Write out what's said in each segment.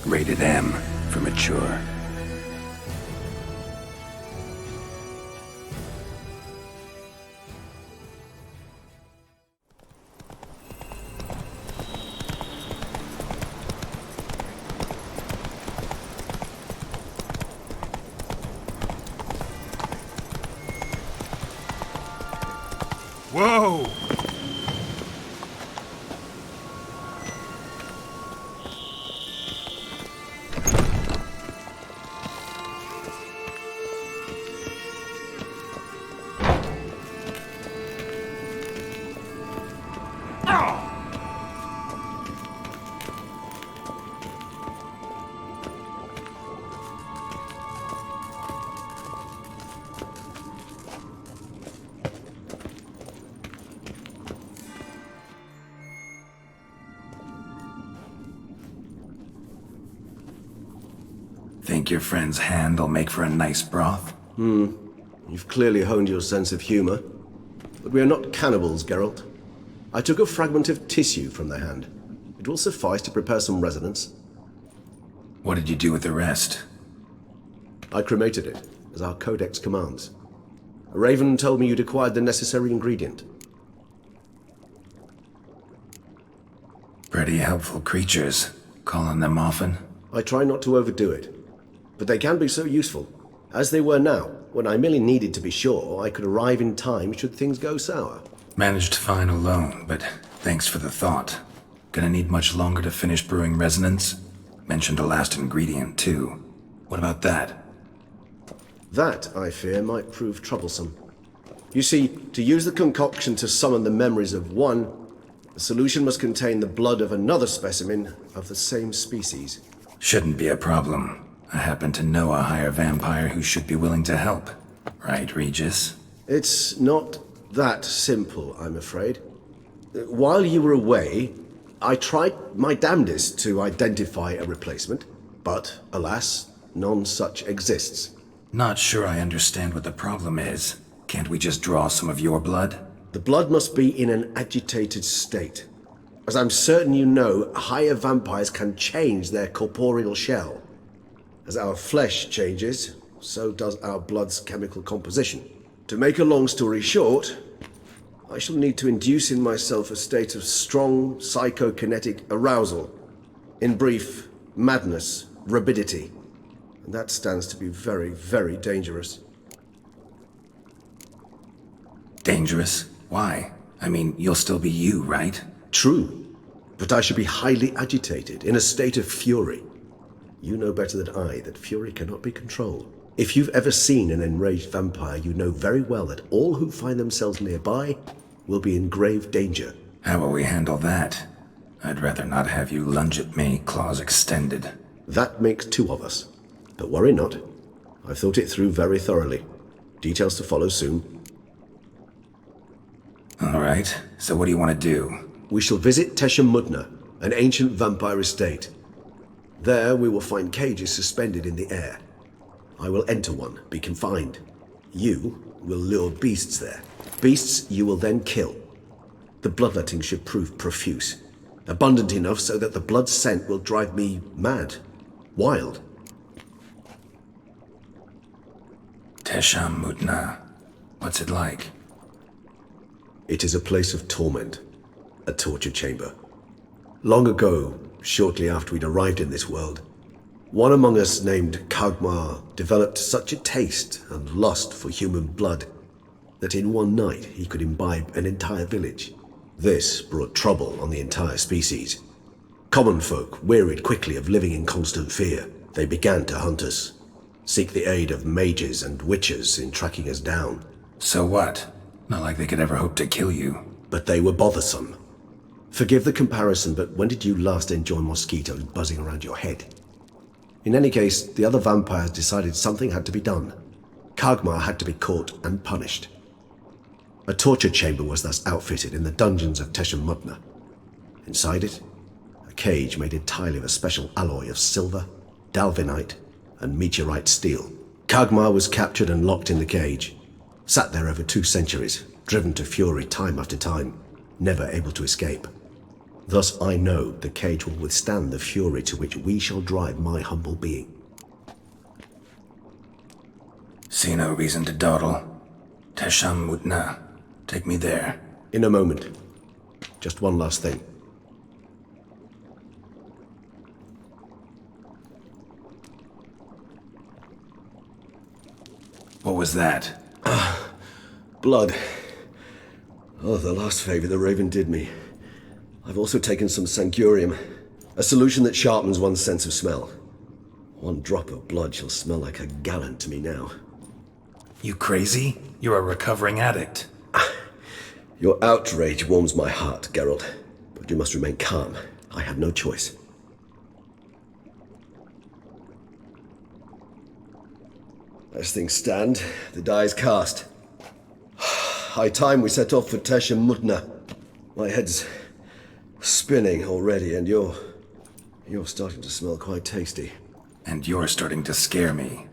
Rated M for mature. Whoa! Think your friend's hand will make for a nice broth? You've clearly honed your sense of humor. But we are not cannibals, Geralt. I took a fragment of tissue from their hand. It will suffice to prepare some resonance. What did you do with the rest? I cremated it, as our codex commands. A raven told me you'd acquired the necessary ingredient. Pretty helpful creatures. Call on them often? I try not to overdo it. But they can be so useful, as they were now, when I merely needed to be sure I could arrive in time should things go sour. Managed fine alone, but thanks for the thought. Gonna need much longer to finish brewing resonance? Mentioned a last ingredient, too. What about that? That, I fear, might prove troublesome. You see, to use the concoction to summon the memories of one, the solution must contain the blood of another specimen of the same species. Shouldn't be a problem. I happen to know a higher vampire who should be willing to help. Right, Regis? It's not that simple, I'm afraid. While you were away, I tried my damnedest to identify a replacement, but alas, none such exists. Not sure I understand what the problem is. Can't we just draw some of your blood? The blood must be in an agitated state. As I'm certain you know, higher vampires can change their corporeal shell. As our flesh changes, so does our blood's chemical composition. To make a long story short, I shall need to induce in myself a state of strong psychokinetic arousal. In brief, madness, rabidity. And that stands to be very, very dangerous. Dangerous? Why? I mean, you'll still be you, right? True, but I should be highly agitated, in a state of fury. You know better than I that fury cannot be controlled. If you've ever seen an enraged vampire, you know very well that all who find themselves nearby will be in grave danger. How will we handle that? I'd rather not have you lunge at me, claws extended. That makes two of us. But worry not. I've thought it through very thoroughly. Details to follow soon. All right, so what do you want to do? We shall visit Teshamudna, an ancient vampire estate. There we will find cages suspended in the air. I will enter one, be confined. You will lure beasts there. Beasts you will then kill. The bloodletting should prove profuse. Abundant enough so that the blood scent will drive me mad. Wild. Teshamudna. What's it like? It is a place of torment. A torture chamber. Long ago, shortly after we'd arrived in this world, one among us named Kagmar developed such a taste and lust for human blood that in one night he could imbibe an entire village. This brought trouble on the entire species. Common folk wearied quickly of living in constant fear. They began to hunt us, seek the aid of mages and witches in tracking us down. So what? Not like they could ever hope to kill you. But they were bothersome. Forgive the comparison, but when did you last enjoy mosquitoes buzzing around your head? In any case, the other vampires decided something had to be done. Kagmar had to be caught and punished. A torture chamber was thus outfitted in the dungeons of Teshamudna. Inside it, a cage made entirely of a special alloy of silver, dalvinite, and meteorite steel. Kagmar was captured and locked in the cage. Sat there over 2 centuries, driven to fury time after time, never able to escape. Thus I know the cage will withstand the fury to which we shall drive my humble being. See no reason to dawdle. Tesham Mutna. Take me there. In a moment. Just one last thing. What was that? Blood. Oh, the last favor the Raven did me. I've also taken some sancurium, a solution that sharpens one's sense of smell. One drop of blood shall smell like a gallon to me now. You crazy? You're a recovering addict. Your outrage warms my heart, Geralt. But you must remain calm. I have no choice. As things stand, the die is cast. High time we set off for Tesha Mutna. My head's spinning already, and you're starting to smell quite tasty. And you're starting to scare me.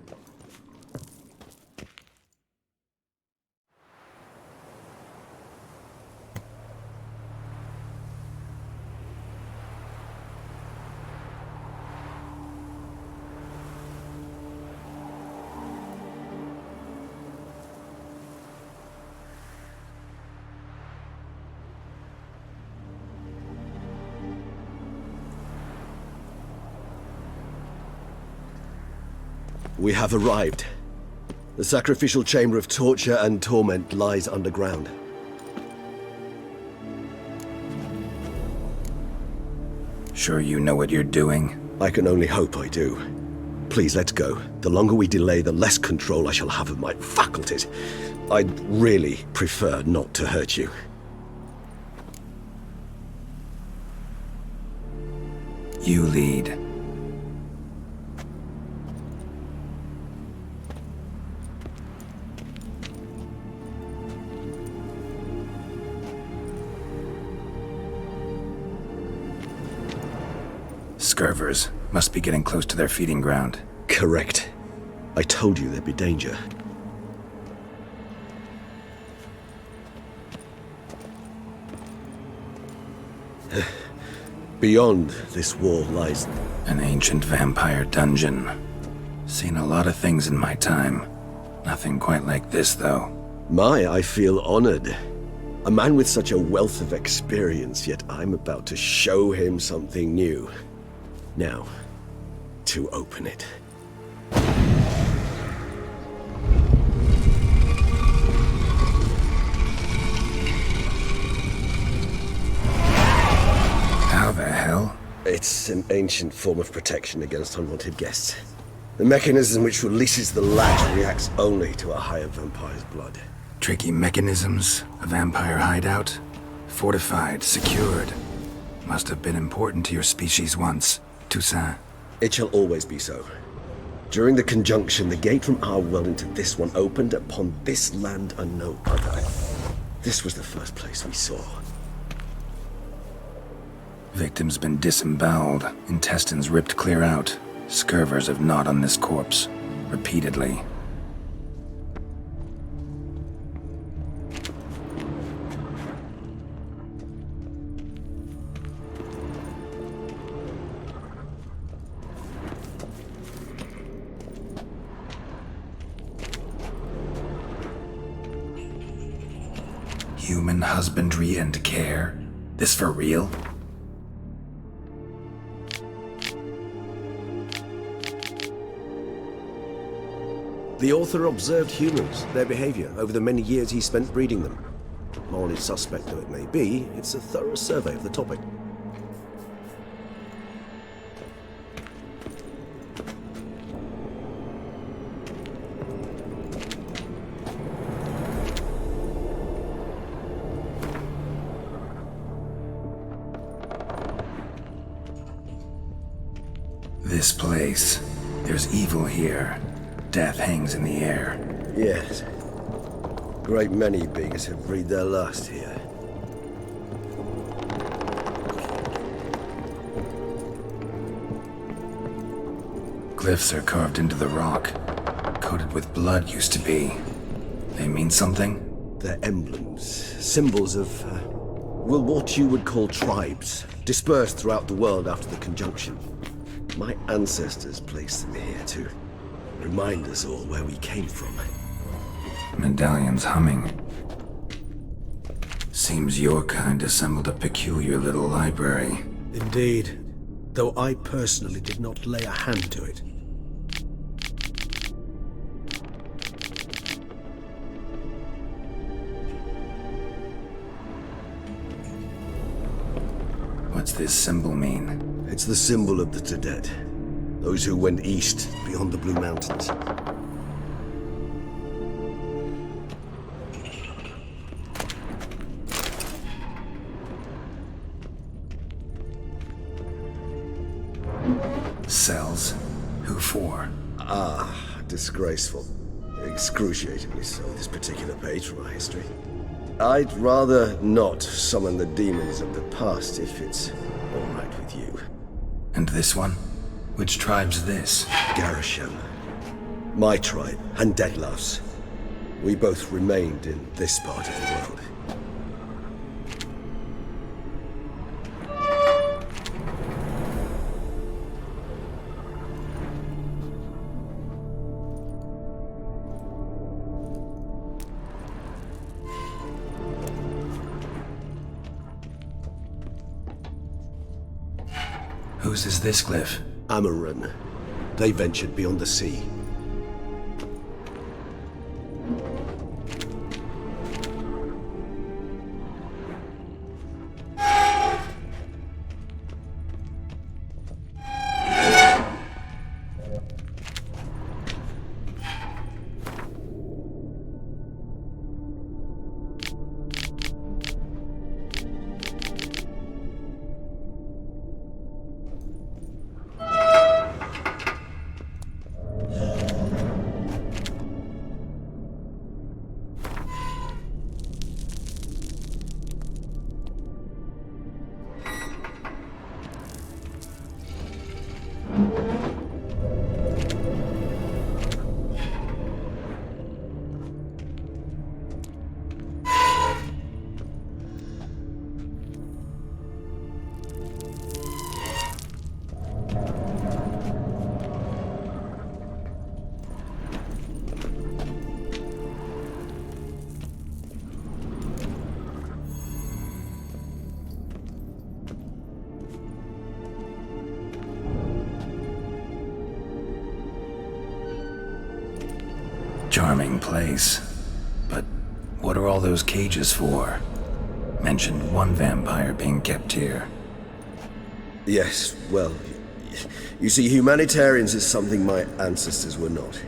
We have arrived. The sacrificial chamber of torture and torment lies underground. Sure you know what you're doing? I can only hope I do. Please, let's go. The longer we delay, the less control I shall have of my faculties. I'd really prefer not to hurt you. You lead. Scurvers must be getting close to their feeding ground. Correct. I told you there'd be danger. Beyond this wall lies... An ancient vampire dungeon. Seen a lot of things in my time. Nothing quite like this, though. I feel honored. A man with such a wealth of experience, yet I'm about to show him something new. Now, to open it. How the hell? It's an ancient form of protection against unwanted guests. The mechanism which releases the latch reacts only to a higher vampire's blood. Tricky mechanisms, a vampire hideout. Fortified, secured. Must have been important to your species once. Toussaint. It shall always be so. During the conjunction, the gate from our world into this one opened upon this land and no other. This was the first place we saw. Victim's been disemboweled, intestines ripped clear out. Scurvers have gnawed on this corpse. Repeatedly. Human husbandry and care? This for real? The author observed humans, their behavior, over the many years he spent breeding them. Morally suspect though it may be, it's a thorough survey of the topic. This place. There's evil here. Death hangs in the air. Yes. Great many beings have breathed their last here. Glyphs are carved into the rock. Coated with blood used to be. They mean something? They're emblems, symbols of were what you would call tribes, dispersed throughout the world after the conjunction. My ancestors placed them here to remind us all where we came from. Medallions humming. Seems your kind assembled a peculiar little library. Indeed, though I personally did not lay a hand to it. What's this symbol mean? It's the symbol of the Dead, those who went east beyond the Blue Mountains. Cells? Who for? Disgraceful. Excruciatingly so, this particular page from our history. I'd rather not summon the demons of the past if it's all right with you. And this one? Which tribe's this? Garisham. My tribe, and Deadlough's. We both remained in this part of the world. Whose is this glyph? Amaran. They ventured beyond the sea. Charming place. But what are all those cages for? Mentioned one vampire being kept here. Yes, well, you see, humanitarians is something my ancestors were not.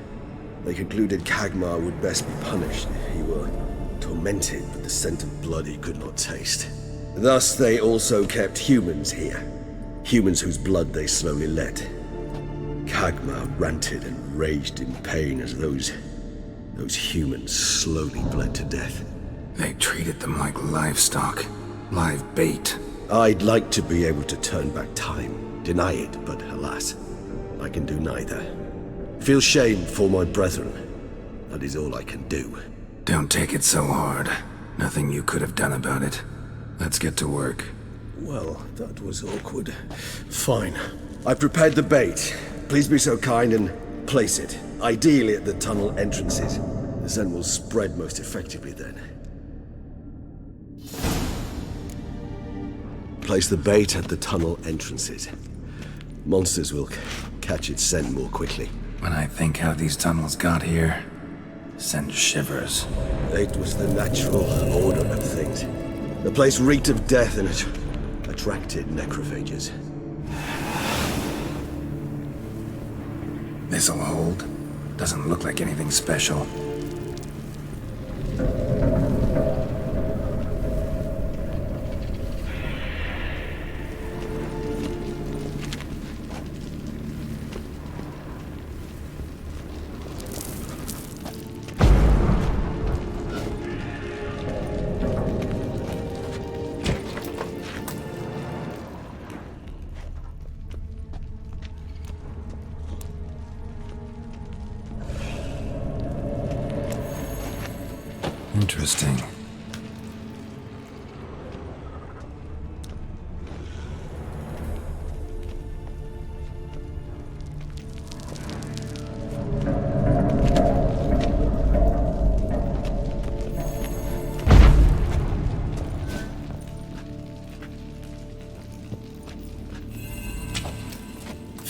They concluded Kagmar would best be punished if he were tormented with the scent of blood he could not taste. Thus, they also kept humans here. Humans whose blood they slowly let. Kagmar ranted and raged in pain as those humans slowly bled to death. They treated them like livestock. Live bait. I'd like to be able to turn back time, deny it, but alas, I can do neither. Feel shame for my brethren. That is all I can do. Don't take it so hard. Nothing you could have done about it. Let's get to work. Well, that was awkward. Fine. I've prepared the bait. Please be so kind and place it, ideally at the tunnel entrances. The scent will spread most effectively then. Place the bait at the tunnel entrances. Monsters will catch its scent more quickly. When I think how these tunnels got here, send shivers. It was the natural order of things. The place reeked of death and it attracted necrophages. This'll hold. Doesn't look like anything special. Interesting.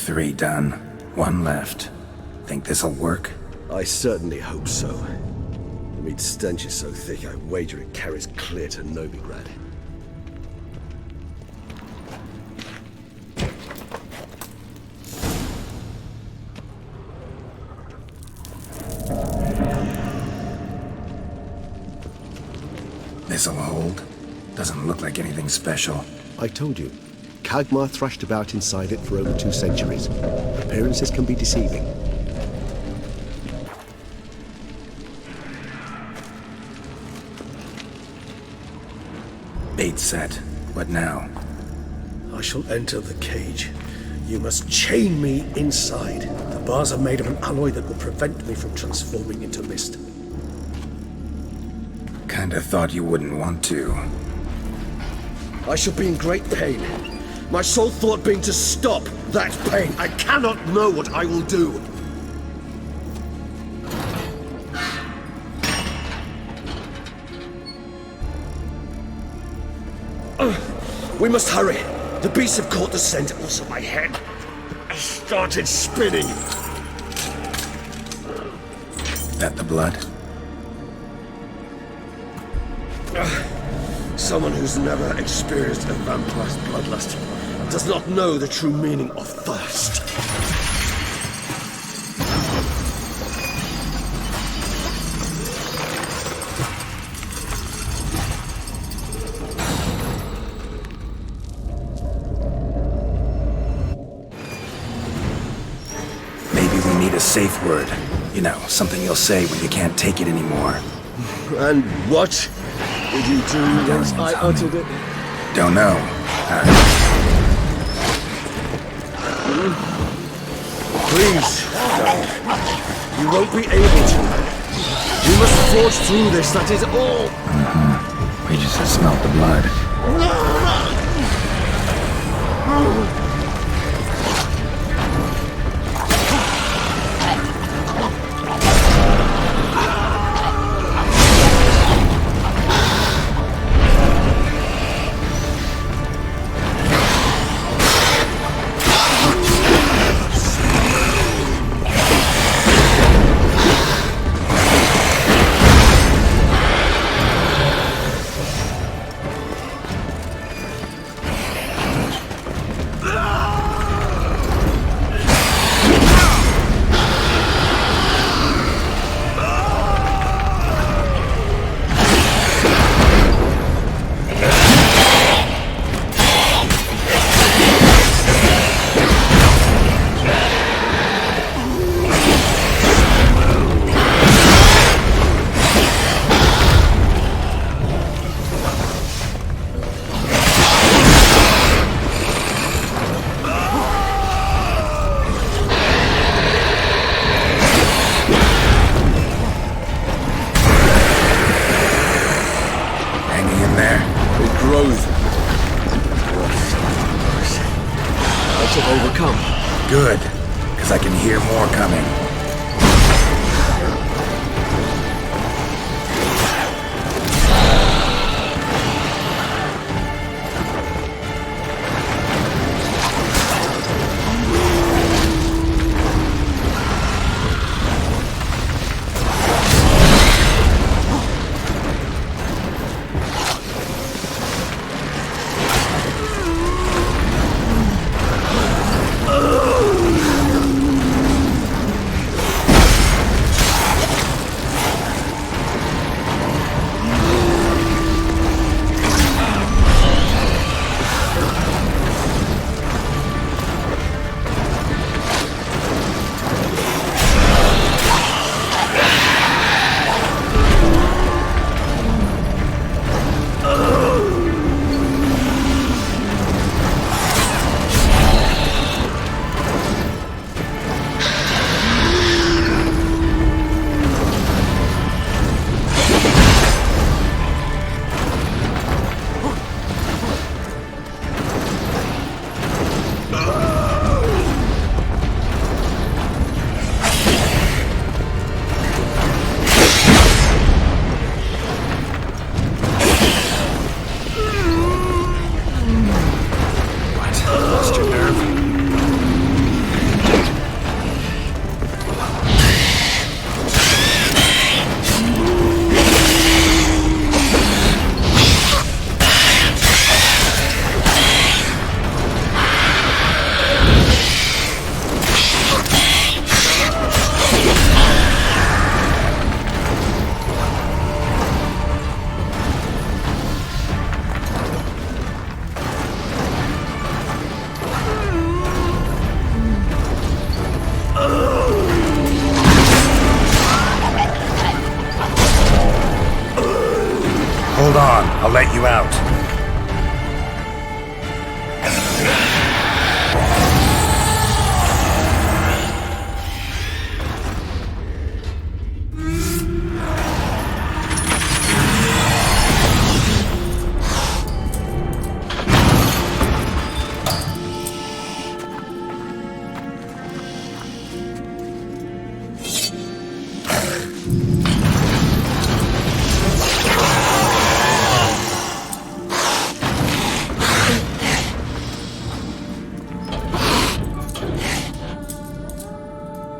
3 done. 1 left. Think this'll work? I certainly hope so. The meat stench is so thick, I wager it carries clear to Novigrad. This'll hold. Doesn't look like anything special. I told you, Kagmar thrashed about inside it for over 2 centuries. Appearances can be deceiving. Bait set. What now? I shall enter the cage. You must chain me inside. The bars are made of an alloy that will prevent me from transforming into mist. Kinda thought you wouldn't want to. I shall be in great pain. My sole thought being to stop that pain. I cannot know what I will do. We must hurry. The beasts have caught the scent, also my head. I started spinning. That the blood? Someone who's never experienced a vampire's bloodlust does not know the true meaning of thirst. Maybe we need a safe word. You know, something you'll say when you can't take it anymore. And what did you do once I uttered it? Don't know. Please, don't. You won't be able to. You must forge through this, that is all. We just smelt the blood. Good, because I can hear more coming. I'll let you out.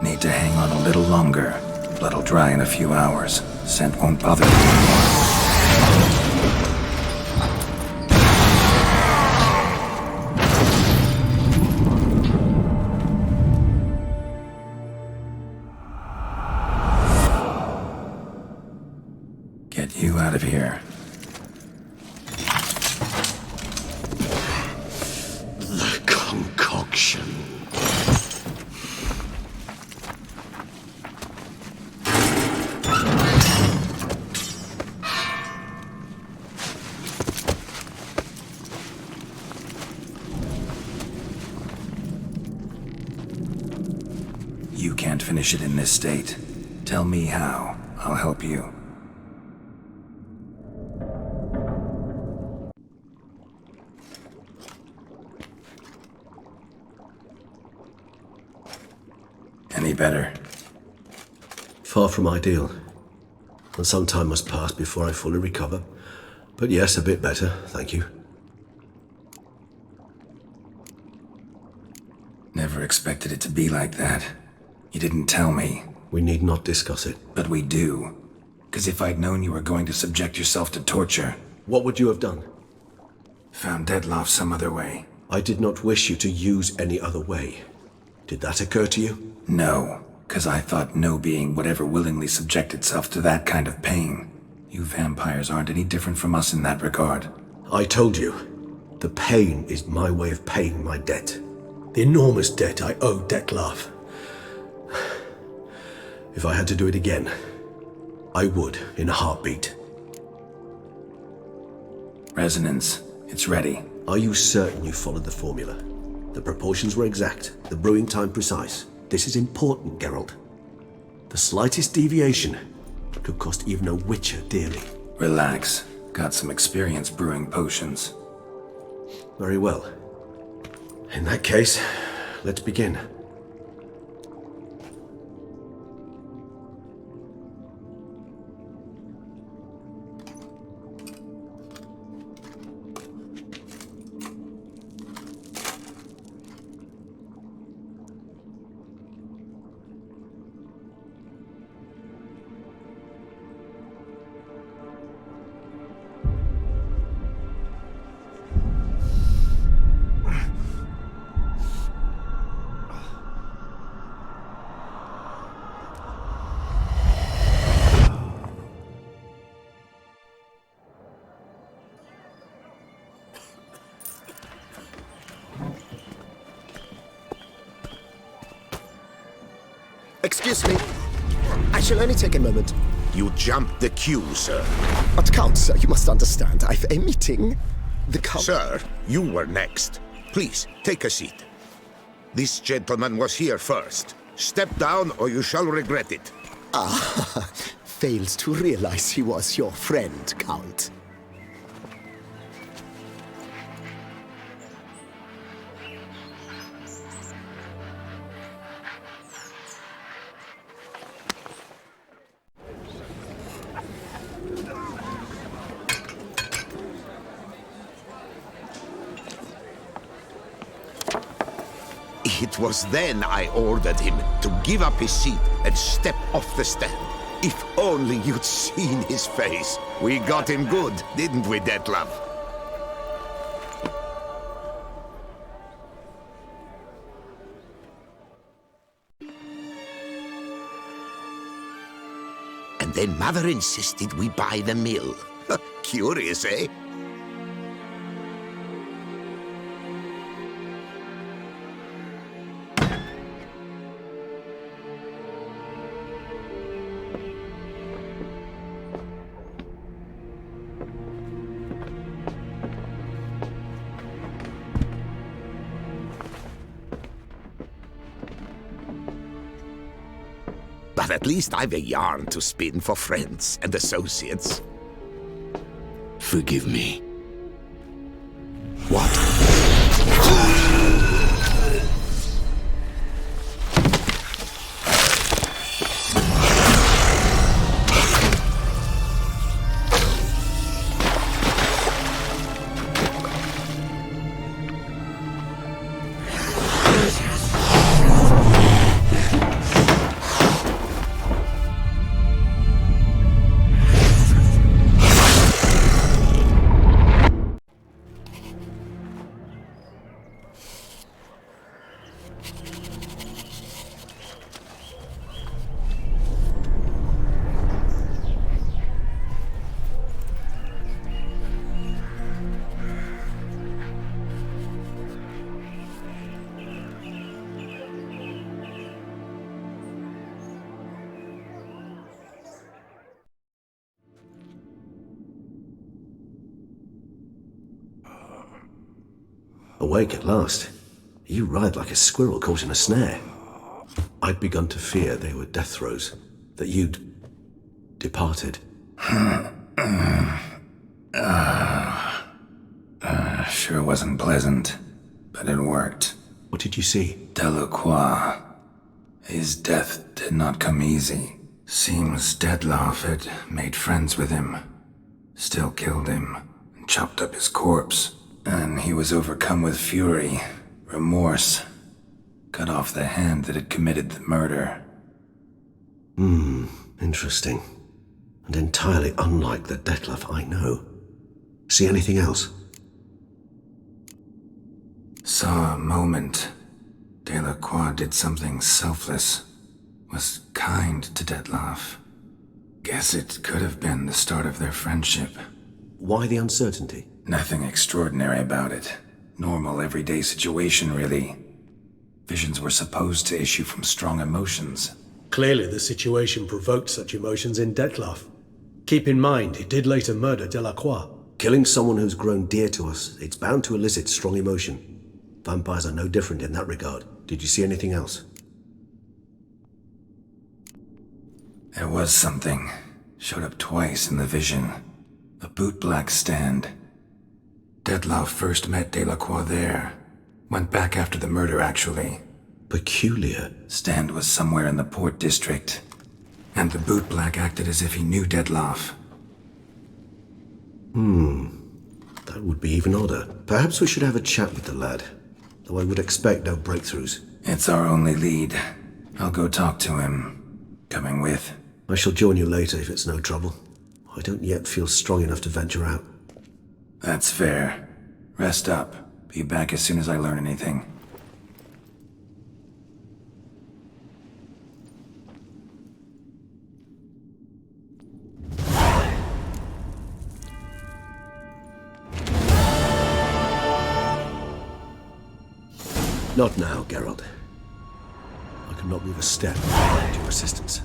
Need to hang on a little longer. Blood'll dry in a few hours. Scent won't bother you anymore. Get you out of here. The concoction. You can't finish it in this state. Tell me how. I'll help you. Any better? Far from ideal. And some time must pass before I fully recover. But yes, a bit better, thank you. Never expected it to be like that. You didn't tell me. We need not discuss it. But we do. Because if I'd known you were going to subject yourself to torture... What would you have done? Found Deadloff some other way. I did not wish you to use any other way. Did that occur to you? No, because I thought no being would ever willingly subject itself to that kind of pain. You vampires aren't any different from us in that regard. I told you. The pain is my way of paying my debt. The enormous debt I owe Dettlaff. If I had to do it again, I would in a heartbeat. Resonance. It's ready. Are you certain you followed the formula? The proportions were exact, the brewing time precise. This is important, Geralt. The slightest deviation could cost even a witcher dearly. Relax. Got some experience brewing potions. Very well. In that case, let's begin. Excuse me. I shall only take a moment. You jumped the queue, sir. But Count, sir, you must understand. I've a meeting. The Count... Sir, you were next. Please, take a seat. This gentleman was here first. Step down or you shall regret it. Ah, fails to realize he was your friend, Count. It was then I ordered him to give up his seat and step off the stand. If only you'd seen his face. We got him good, didn't we, Detlef? And then Mother insisted we buy the mill. Curious, eh? But at least I've a yarn to spin for friends and associates. Forgive me. What? Awake at last. You ride like a squirrel caught in a snare. I'd begun to fear they were death throes, that you'd departed. Sure wasn't pleasant, but it worked. What did you see? Delacroix. His death did not come easy. Seems Dettlaff had made friends with him, still killed him, and chopped up his corpse. And he was overcome with fury, remorse, cut off the hand that had committed the murder. Interesting. And entirely unlike the Dettlaff I know. See anything else? Saw a moment. Delacroix did something selfless. Was kind to Dettlaff. Guess it could have been the start of their friendship. Why the uncertainty? Nothing extraordinary about it. Normal, everyday situation, really. Visions were supposed to issue from strong emotions. Clearly the situation provoked such emotions in Dettlaff. Keep in mind, he did later murder Delacroix. Killing someone who's grown dear to us, it's bound to elicit strong emotion. Vampires are no different in that regard. Did you see anything else? There was something. Showed up twice in the vision. A bootblack stand. Dettlaff first met Delacroix there. Went back after the murder, actually. Peculiar. Stand was somewhere in the Port District. And the bootblack acted as if he knew Dettlaff. That would be even odder. Perhaps we should have a chat with the lad. Though I would expect no breakthroughs. It's our only lead. I'll go talk to him. Coming with? I shall join you later if it's no trouble. I don't yet feel strong enough to venture out. That's fair. Rest up. Be back as soon as I learn anything. Not now, Geralt. I cannot move a step without your assistance.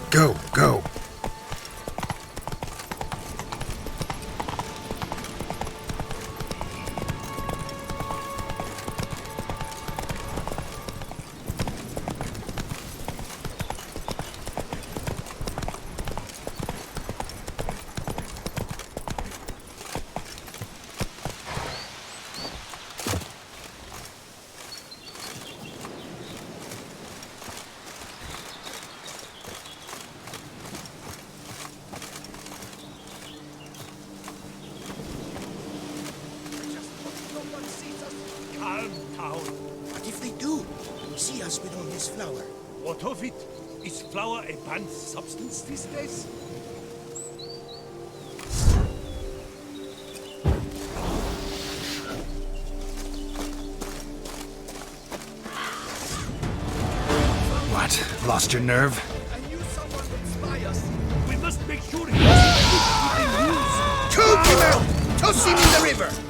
Go, go. Is flour a banned substance these days? What? Lost your nerve? I knew someone would spy us. We must make sure he doesn't news. Choke him out! Toss him in the river!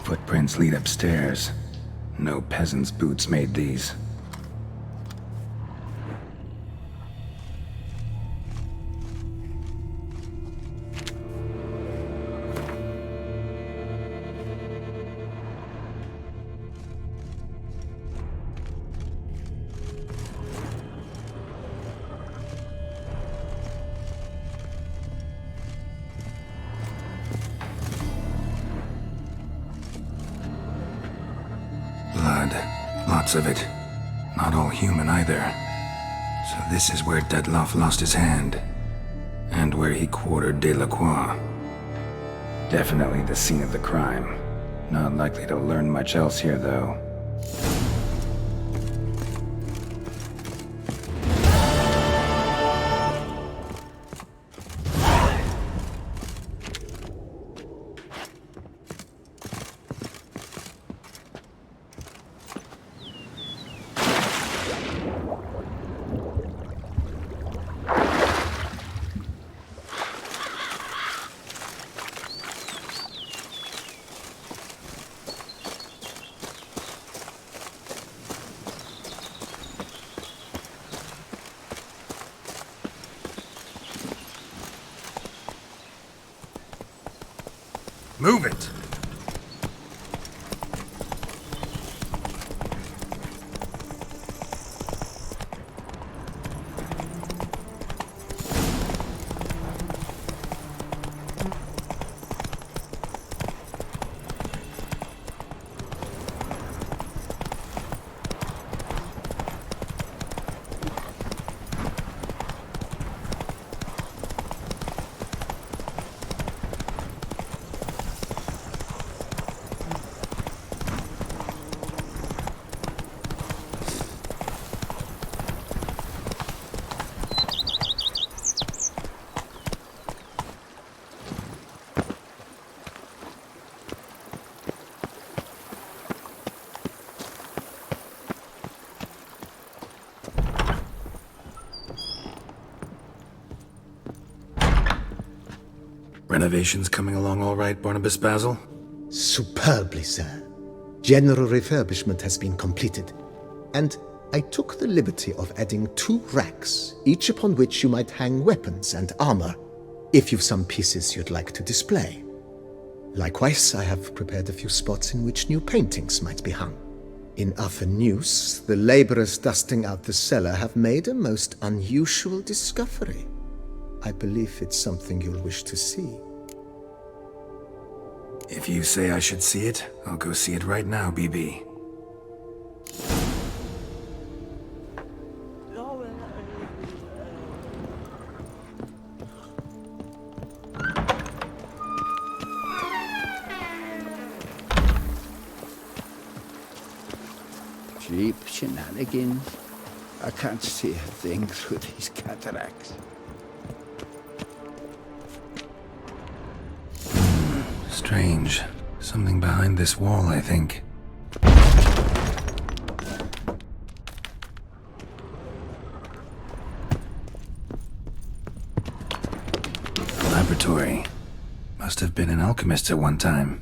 Footprints lead upstairs. No peasant's boots made these. Lots of it. Not all human either. So this is where Detloff lost his hand. And where he quartered Delacroix. Definitely the scene of the crime. Not likely to learn much else here, though. Move it! Renovations coming along all right, Barnabas Basil? Superbly, sir. General refurbishment has been completed, and I took the liberty of adding 2 racks, each upon which you might hang weapons and armor, if you've some pieces you'd like to display. Likewise, I have prepared a few spots in which new paintings might be hung. In other news, the laborers dusting out the cellar have made a most unusual discovery. I believe it's something you'll wish to see. If you say I should see it, I'll go see it right now, BB. Cheap shenanigans. I can't see a thing through these cataracts. Strange. Something behind this wall, I think. Laboratory. Must have been an alchemist at one time.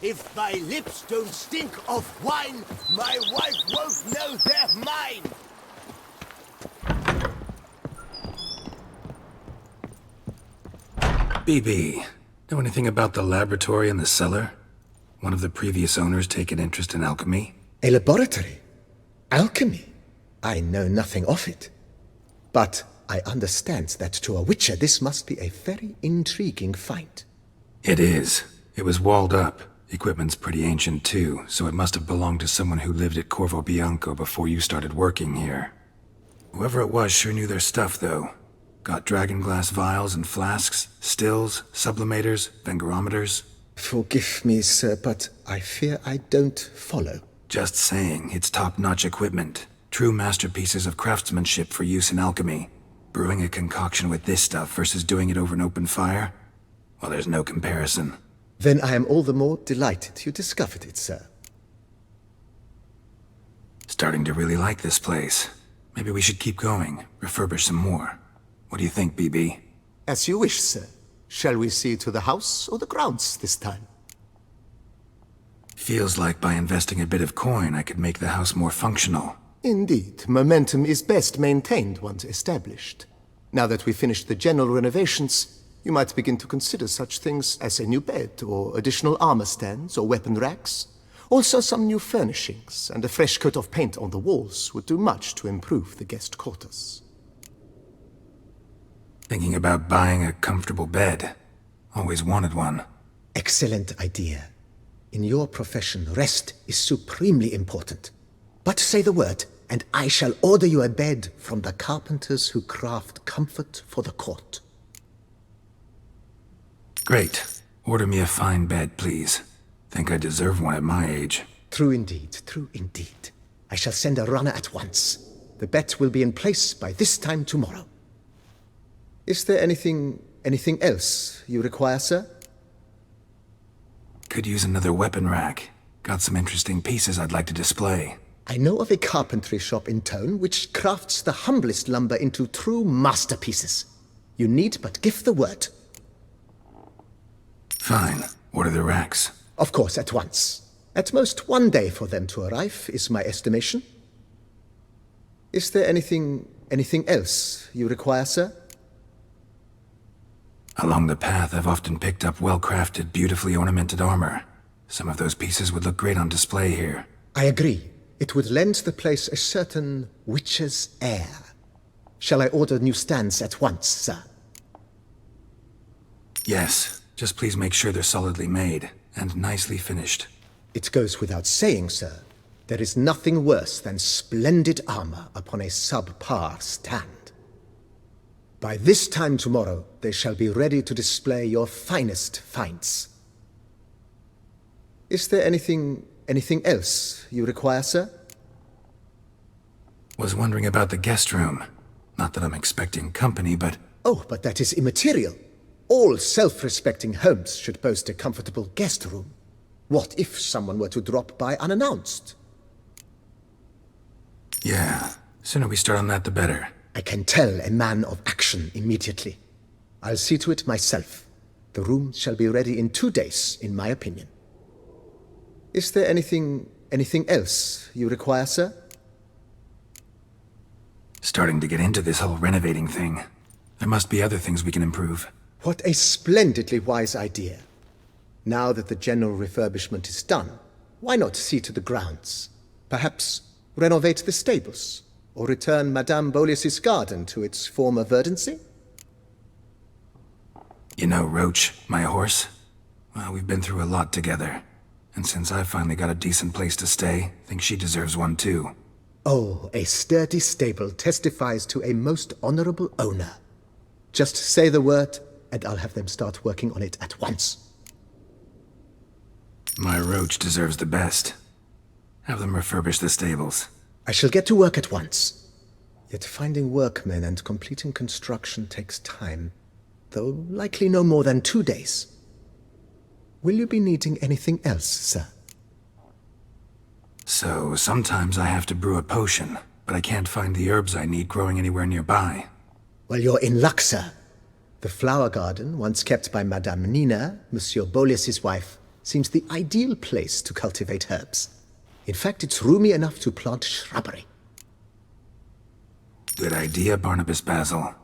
If my lips don't stink of wine, my wife won't know they're mine! BB, know anything about the laboratory in the cellar? One of the previous owners take an interest in alchemy? A laboratory? Alchemy? I know nothing of it. But I understand that to a witcher this must be a very intriguing find. It is. It was walled up. Equipment's pretty ancient too, so it must have belonged to someone who lived at Corvo Bianco before you started working here. Whoever it was sure knew their stuff, though. Got dragonglass vials and flasks, stills, sublimators, vengerometers. Forgive me, sir, but I fear I don't follow. Just saying, it's top-notch equipment. True masterpieces of craftsmanship for use in alchemy. Brewing a concoction with this stuff versus doing it over an open fire? Well, there's no comparison. Then I am all the more delighted you discovered it, sir. Starting to really like this place. Maybe we should keep going, refurbish some more. What do you think, BB? As you wish, sir. Shall we see to the house or the grounds this time? Feels like by investing a bit of coin, I could make the house more functional. Indeed, momentum is best maintained once established. Now that we've finished the general renovations, you might begin to consider such things as a new bed, or additional armor stands, or weapon racks. Also some new furnishings, and a fresh coat of paint on the walls would do much to improve the guest quarters. Thinking about buying a comfortable bed. Always wanted one. Excellent idea. In your profession, rest is supremely important. But say the word, and I shall order you a bed from the carpenters who craft comfort for the court. Great. Order me a fine bed, please. Think I deserve one at my age. True indeed, true indeed. I shall send a runner at once. The bet will be in place by this time tomorrow. Is there anything else you require, sir? Could use another weapon rack. Got some interesting pieces I'd like to display. I know of a carpentry shop in town which crafts the humblest lumber into true masterpieces. You need but give the word. Fine. Order the racks. Of course, at once. At most 1 day for them to arrive, is my estimation. Is there anything else you require, sir? Along the path, I've often picked up well-crafted, beautifully ornamented armor. Some of those pieces would look great on display here. I agree. It would lend the place a certain witch's air. Shall I order new stands at once, sir? Yes. Just please make sure they're solidly made, and nicely finished. It goes without saying, sir. There is nothing worse than splendid armor upon a subpar stand. By this time tomorrow, they shall be ready to display your finest finds. Is there anything else you require, sir? Was wondering about the guest room. Not that I'm expecting company, but... Oh, but that is immaterial. All self-respecting homes should boast a comfortable guest room. What if someone were to drop by unannounced? Yeah, sooner we start on that the better. I can tell a man of action immediately. I'll see to it myself. The room shall be ready in 2 days, in my opinion. Is there anything else you require, sir? Starting to get into this whole renovating thing. There must be other things we can improve. What a splendidly wise idea. Now that the general refurbishment is done, why not see to the grounds? Perhaps renovate the stables, or return Madame Boleus's garden to its former verdancy? You know Roach, my horse? Well, we've been through a lot together. And since I finally got a decent place to stay, I think she deserves one too. Oh, a sturdy stable testifies to a most honorable owner. Just say the word, and I'll have them start working on it at once. My Roach deserves the best. Have them refurbish the stables. I shall get to work at once. Yet finding workmen and completing construction takes time, though likely no more than 2 days. Will you be needing anything else, sir? So, sometimes I have to brew a potion, but I can't find the herbs I need growing anywhere nearby. Well, you're in luck, sir. The flower garden, once kept by Madame Nina, Monsieur Boleus's wife, seems the ideal place to cultivate herbs. In fact, it's roomy enough to plant shrubbery. Good idea, Barnabas Basil.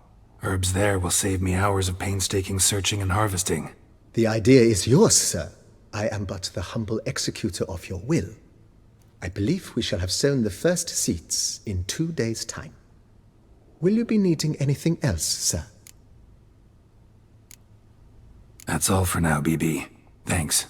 Herbs there will save me hours of painstaking searching and harvesting. The idea is yours, sir. I am but the humble executor of your will. I believe we shall have sown the first seeds in 2 days' time. Will you be needing anything else, sir? That's all for now, BB. Thanks.